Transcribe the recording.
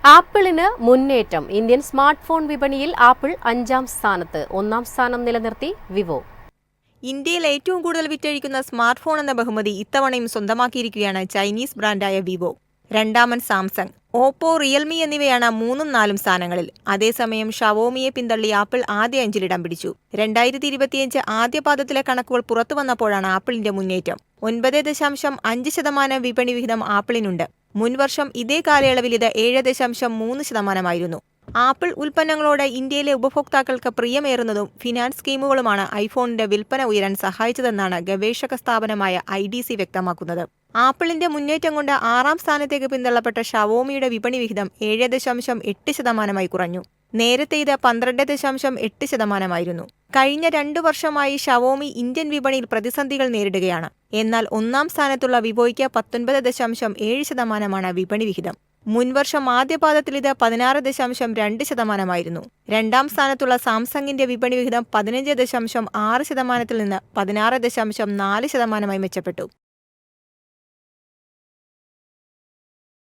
ആപ്പിളിന് മുന്നേറ്റം. Indian smart phone വിപണിയിൽ apple 5-ാം സ്ഥാനത്ത്. 1-ാം സ്ഥാനം നിലനിർത്തി വിവോ. ഇന്ത്യയിൽ ഏറ്റവും കൂടുതൽ വിറ്റഴിക്കുന്ന സ്മാർട്ട് ഫോൺ എന്ന ബഹുമതി ഇത്തവണയും സ്വന്തമാക്കിയിരിക്കുകയാണ് ചൈനീസ് ബ്രാൻഡായ വിവോ. രണ്ടാമൻ സാംസങ്, ഓപ്പോ, റിയൽമി എന്നിവയാണ് 3ഉം 4ഉം സ്ഥാനങ്ങളിൽ. അതേസമയം ഷവോമിയെ പിന്തള്ളി ആപ്പിൾ ആദ്യ 5-ൽ ഇടം പിടിച്ചു. 2025 ആദ്യപാദത്തിലെ കണക്കുകൾ പുറത്തുവന്നപ്പോഴാണ് ആപ്പിളിന്റെ മുന്നേറ്റം. 9.5% വിപണി വിഹിതം ആപ്പിളിനുണ്ട്. മുൻവർഷം ഇതേ കാലയളവിൽ ഇത് 7.3%. ആപ്പിൾ ഉൽപ്പന്നങ്ങളോട് ഇന്ത്യയിലെ ഉപഭോക്താക്കൾക്ക് പ്രിയമേറുന്നതും ഫിനാൻസ് സ്കീമുകളുമാണ് ഐഫോണിന്റെ വിൽപ്പന ഉയരാൻ സഹായിച്ചതെന്നാണ് ഗവേഷക സ്ഥാപനമായ IDC വ്യക്തമാക്കുന്നത്. ആപ്പിളിന്റെ മുന്നേറ്റം കൊണ്ട് 6-ാം സ്ഥാനത്തേക്ക് പിന്തള്ളപ്പെട്ട ഷവോമിയുടെ വിപണി വിഹിതം 7.8% കുറഞ്ഞു. നേരത്തെ ഇത് 12.8%. കഴിഞ്ഞ 2 വർഷമായി ഷവോമി ഇന്ത്യൻ വിപണിയിൽ പ്രതിസന്ധികൾ നേരിടുകയാണ്. എന്നാൽ 1-ാം സ്ഥാനത്തുള്ള വിവോയ്ക്ക് 19.7% വിപണി വിഹിതം. മുൻവർഷം ആദ്യപാദത്തിൽ ഇത് 16.2%. 2-ാം സ്ഥാനത്തുള്ള സാംസങ്ങിന്റെ വിപണി വിഹിതം 15.6%-ൽ നിന്ന് 16.4% മെച്ചപ്പെട്ടു.